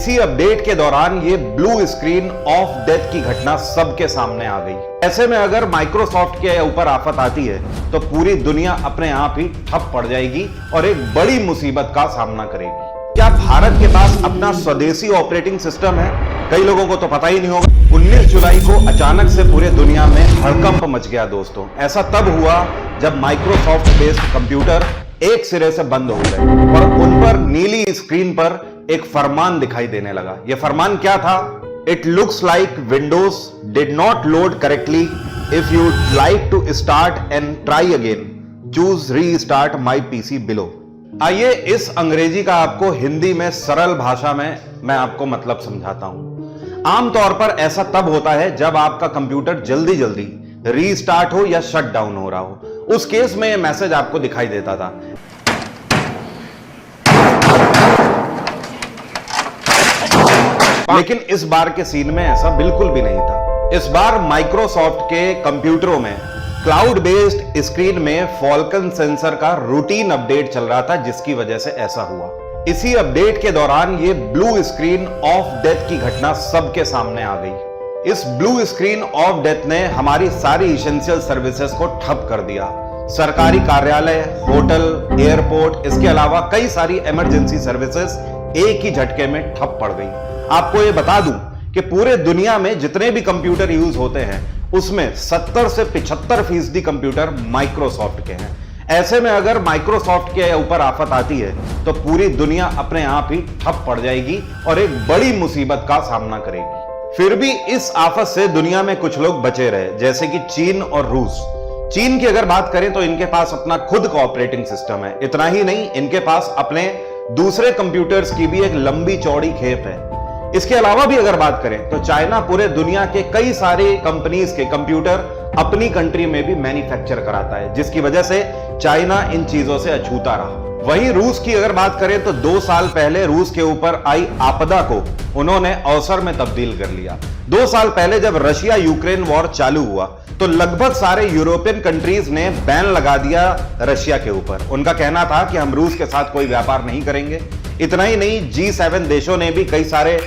इसी अपडेट के दौरान ये ब्लू स्क्रीन ऑफ डेथ की घटना सबके सामने आ गई। ऐसे में अगर माइक्रोसॉफ्ट के ऊपर आफत आती है तो पूरी दुनिया अपने आप ही ठप पड़ जाएगी और एक बड़ी मुसीबत का सामना करेगी। क्या भारत के पास अपना स्वदेशी ऑपरेटिंग सिस्टम है? कई लोगों को तो पता ही नहीं होगा। 19 जुलाई को अचानक से पूरे दुनिया में हड़कंप मच गया दोस्तों। ऐसा तब हुआ जब माइक्रोसॉफ्ट बेस्ड कंप्यूटर एक सिरे से बंद हो गए और उन पर नीली स्क्रीन पर एक फरमान दिखाई देने लगा। यह फरमान क्या था? It looks like Windows did not load correctly. If you like to start and try again, choose restart my PC below. आइए इस अंग्रेजी का आपको हिंदी में सरल भाषा में मैं आपको मतलब समझाता हूं। आमतौर पर ऐसा तब होता है जब आपका कंप्यूटर जल्दी जल्दी रीस्टार्ट हो या शट डाउन हो रहा हो। उस केस में यह मैसेज आपको दिखाई देता था। लेकिन इस बार के सीन में ऐसा बिल्कुल भी नहीं था। इस बार माइक्रोसॉफ्ट के कंप्यूटरों में क्लाउड बेस्ड स्क्रीन में फॉल्कन सेंसर का रूटीन अपडेट चल रहा था, जिसकी वजह से ऐसा हुआ। इसी अपडेट के दौरान ये ब्लू स्क्रीन ऑफ डेथ की घटना सबके सामने आ गई। इस ब्लू स्क्रीन ऑफ डेथ ने हमारी सारी एसेंशियल सर्विसेज को ठप कर दिया। सरकारी कार्यालय, होटल, एयरपोर्ट, इसके अलावा कई सारी इमरजेंसी सर्विसेज एक ही झटके में ठप पड़ गई। आपको यह बता दूं कि पूरे दुनिया में जितने भी कंप्यूटर यूज होते हैं उसमें 70 से 75% कंप्यूटर माइक्रोसॉफ्ट के हैं। ऐसे में अगर माइक्रोसॉफ्ट के ऊपर आफत आती है तो पूरी दुनिया अपने आप ही ठप पड़ जाएगी और एक बड़ी मुसीबत का सामना करेगी। फिर भी इस आफत से दुनिया में कुछ लोग बचे रहे, जैसे कि चीन और रूस। चीन की अगर बात करें तो इनके पास अपना खुद का ऑपरेटिंग सिस्टम है। इतना ही नहीं, इनके पास अपने दूसरे कंप्यूटर्स की भी एक लंबी चौड़ी खेप है। इसके अलावा भी अगर बात करें तो चाइना पूरे दुनिया के कई सारे कंपनीज के कंप्यूटर अपनी कंट्री में भी मैन्युफैक्चर कराता है, जिसकी वजह से चाइना इन चीजों से अछूता रहा। वहीं रूस की अगर बात करें तो 2 साल पहले रूस के ऊपर आई आपदा को उन्होंने अवसर में तब्दील कर लिया। 2 साल पहले जब रशिया यूक्रेन वॉर चालू हुआ तो लगभग सारे यूरोपियन कंट्रीज ने बैन लगा दिया रशिया के ऊपर। उनका कहना था कि हम रूस के साथ कोई व्यापार नहीं करेंगे। इतना ही नहीं, G7 देशों ने भी कई सारे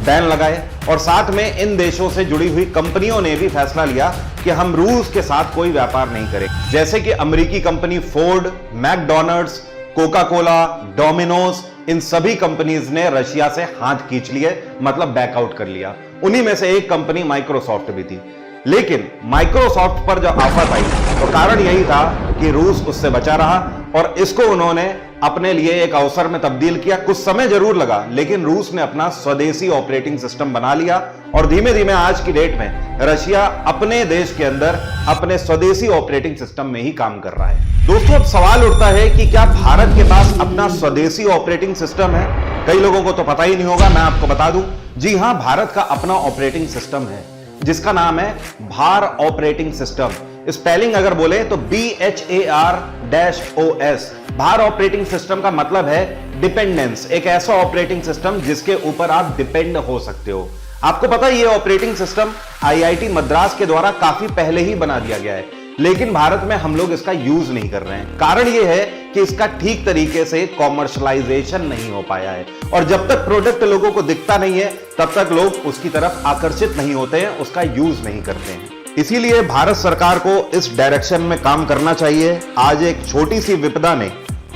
बैन लगाए और साथ में इन देशों से जुड़ी हुई कंपनियों ने भी फैसला लिया कि हम रूस के साथ कोई व्यापार नहीं करेंगे। जैसे कि अमेरिकी company Ford, McDonald's, Coca Cola, Domino's, इन सभी कंपनीज ने रशिया से हाथ खींच लिए, मतलब बैकआउट कर लिया। उन्हीं में से एक कंपनी माइक्रोसॉफ्ट भी थी। लेकिन माइक्रोसॉफ्ट पर जब आफत आई तो कारण यही था कि रूस उससे बचा रहा और इसको उन्होंने अपने लिए एक अवसर में तब्दील किया। कुछ समय जरूर लगा, लेकिन रूस ने अपना स्वदेशी ऑपरेटिंग सिस्टम बना लिया और धीमे धीमे आज की डेट में रशिया अपने देश के अंदर अपने स्वदेशी ऑपरेटिंग सिस्टम में ही काम कर रहा है। दोस्तों, अब सवाल उठता है कि क्या भारत के पास अपना स्वदेशी ऑपरेटिंग सिस्टम है? कई लोगों को तो पता ही नहीं होगा। मैं आपको बता दूं, जी हां, भारत का अपना ऑपरेटिंग सिस्टम है जिसका नाम है भार ऑपरेटिंग सिस्टम। स्पेलिंग अगर बोले तो BHAR-OS। भार ऑपरेटिंग सिस्टम का मतलब है डिपेंडेंस, एक ऐसा ऑपरेटिंग सिस्टम जिसके ऊपर आप डिपेंड हो सकते हो। आपको पता है ये ऑपरेटिंग सिस्टम IIT मद्रास के द्वारा काफी पहले ही बना दिया गया है, लेकिन भारत में हम लोग इसका यूज नहीं कर रहे हैं। कारण यह है कि इसका ठीक तरीके से कॉमर्शलाइजेशन नहीं हो पाया है और जब तक प्रोडक्ट लोगों को दिखता नहीं है तब तक लोग उसकी तरफ आकर्षित नहीं होते हैं, उसका यूज नहीं करते हैं। इसीलिए भारत सरकार को इस डायरेक्शन में काम करना चाहिए। आज एक छोटी सी विपदा ने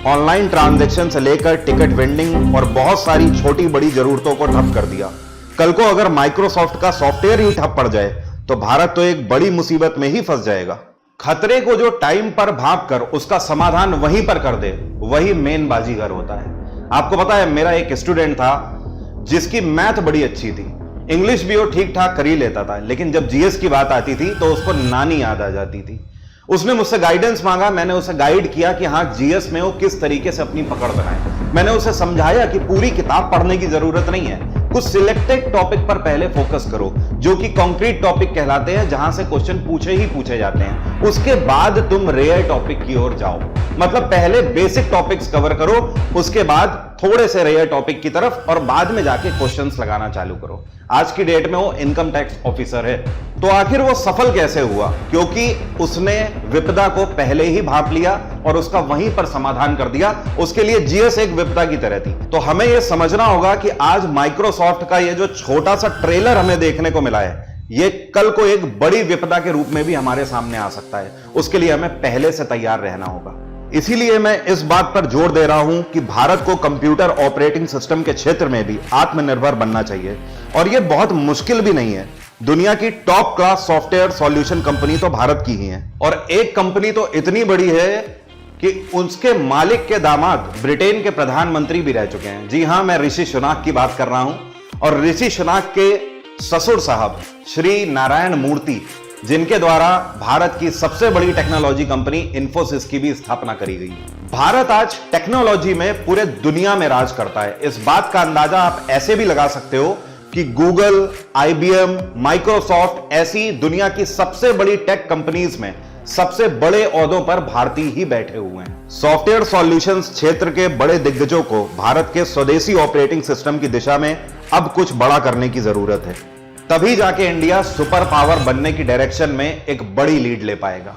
ऑनलाइन ट्रांजैक्शन से लेकर टिकट वेंडिंग और बहुत सारी छोटी बड़ी जरूरतों को ठप कर दिया। कल को अगर माइक्रोसॉफ्ट का सॉफ्टवेयर ही ठप पड़ जाए तो भारत तो एक बड़ी मुसीबत में ही फंस जाएगा। खतरे को जो टाइम पर भांप कर उसका समाधान वहीं पर कर दे, वही मेन बाजीगर होता है। आपको पता है, मेरा एक स्टूडेंट था जिसकी मैथ बड़ी अच्छी थी, इंग्लिश भी वो ठीक ठाक कर ही लेता था, लेकिन जब जीएस की बात आती थी तो उसको नानी याद आ जाती थी। उसने मुझसे गाइडेंस मांगा, मैंने उसे गाइड किया कि हाँ, जीएस में वो किस तरीके से अपनी पकड़ बनाए। मैंने उसे समझाया कि पूरी किताब पढ़ने की जरूरत नहीं है, कुछ सिलेक्टेड टॉपिक पर पहले फोकस करो जो कि कॉन्क्रीट टॉपिक कहलाते हैं, जहां से क्वेश्चन पूछे ही पूछे जाते हैं। उसके बाद तुम रेयर टॉपिक की ओर जाओ, मतलब पहले बेसिक टॉपिक्स कवर करो, उसके बाद थोड़े से रेयर टॉपिक की तरफ और बाद में जाके क्वेश्चंस लगाना चालू करो। आज की डेट में वो इनकम टैक्स ऑफिसर है, तो आखिर वो सफल कैसे हुआ? क्योंकि उसने विपदा को पहले ही भांप लिया और उसका वहीं पर समाधान कर दिया। उसके लिए जीएस एक विपदा की तरह थी। तो हमें यह समझना होगा कि आज माइक्रोसॉफ्ट का ये जो छोटा सा ट्रेलर हमें देखने को मिला है, ये कल को एक बड़ी विपदा के रूप में भी हमारे सामने आ सकता है। उसके लिए हमें पहले से तैयार रहना होगा। इसीलिए मैं इस बात पर जोर दे रहा हूं कि भारत को कंप्यूटर ऑपरेटिंग सिस्टम के क्षेत्र में भी आत्मनिर्भर बनना चाहिए, और यह बहुत मुश्किल भी नहीं है। दुनिया की top class software solution company तो भारत की ही है, और एक कंपनी तो इतनी बड़ी है कि उसके मालिक के दामाद ब्रिटेन के प्रधानमंत्री भी रह चुके हैं। जी हां, मैं ऋषि सुनाक की बात कर रहा हूं। और ऋषि सुनाक के ससुर साहब श्री नारायण मूर्ति, जिनके द्वारा भारत की सबसे बड़ी टेक्नोलॉजी कंपनी इंफोसिस की भी स्थापना करी गई। भारत आज टेक्नोलॉजी में पूरे दुनिया में राज करता है। इस बात का अंदाजा आप ऐसे भी लगा सकते हो कि गूगल, आईबीएम, माइक्रोसॉफ्ट ऐसी दुनिया की सबसे बड़ी टेक कंपनीज में सबसे बड़े ओहदों पर भारतीय ही बैठे हुए हैं। सॉफ्टवेयर सॉल्यूशंस क्षेत्र के बड़े दिग्गजों को भारत के स्वदेशी ऑपरेटिंग सिस्टम की दिशा में अब कुछ बड़ा करने की जरूरत है। तभी जाके इंडिया सुपर पावर बनने की डायरेक्शन में एक बड़ी लीड ले पाएगा।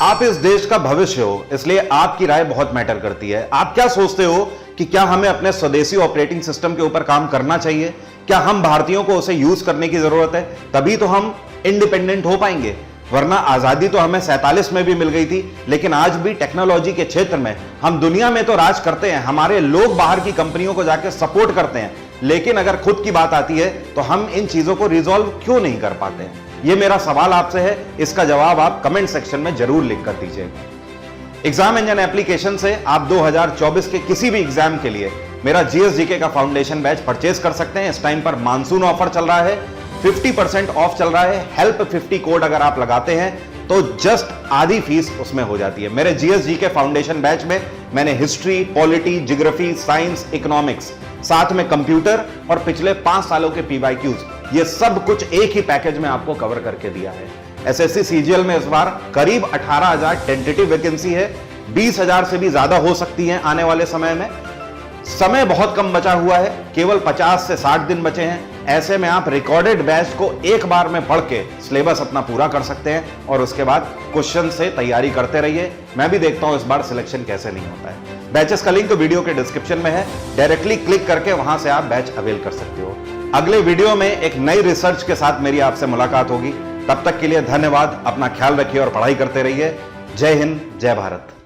आप इस देश का भविष्य हो, इसलिए आपकी राय बहुत मैटर करती है। आप क्या सोचते हो कि क्या हमें अपने स्वदेशी ऑपरेटिंग सिस्टम के ऊपर काम करना चाहिए? क्या हम भारतीयों को उसे यूज करने की जरूरत है? तभी तो हम इंडिपेंडेंट हो पाएंगे। वरना आजादी तो हमें 47 में भी मिल गई थी, लेकिन आज भी टेक्नोलॉजी के क्षेत्र में हम दुनिया में तो राज करते हैं। हमारे लोग बाहर की कंपनियों को जाके सपोर्ट करते हैं, लेकिन अगर खुद की बात आती है तो हम इन चीजों को रिजॉल्व क्यों नहीं कर पाते हैं? यह मेरा सवाल आपसे है। इसका जवाब आप कमेंट सेक्शन में जरूर लिख कर दीजिएगा। एग्जाम इंजन एप्लीकेशन से आप 2024 के किसी भी एग्जाम के लिए मेरा जीएसजीके का फाउंडेशन बैच परचेज कर सकते हैं। इस टाइम पर मानसून ऑफर चल रहा है, 50% ऑफ चल रहा है। हेल्प 50 कोड अगर आप लगाते हैं तो जस्ट आधी फीस उसमें हो जाती है। मेरे जीएसजीके फाउंडेशन बैच में मैंने history, polity, geography, science, economics, साथ में कंप्यूटर और पिछले 5 सालों के पीवाईक्यूज, ये सब कुछ एक ही पैकेज में आपको कवर करके दिया है। एसएससी सीजीएल में इस बार करीब 18,000 टेंटेटिव वैकेंसी है। 20,000 से भी ज्यादा हो सकती है आने वाले समय में। समय बहुत कम बचा हुआ है, केवल 50 से 60 दिन बचे हैं। ऐसे में आप रिकॉर्डेड बैच को एक बार में पढ़ के सिलेबस अपना पूरा कर सकते हैं और उसके बाद क्वेश्चन से तैयारी करते रहिए। मैं भी देखता हूं इस बार सिलेक्शन कैसे नहीं होता है। बैचेस का लिंक वीडियो के डिस्क्रिप्शन में है, डायरेक्टली क्लिक करके वहां से आप बैच अवेल कर सकते हो। अगले वीडियो में एक नई रिसर्च के साथ मेरी आपसे मुलाकात होगी। तब तक के लिए धन्यवाद। अपना ख्याल रखिए और पढ़ाई करते रहिए। जय हिंद, जय भारत।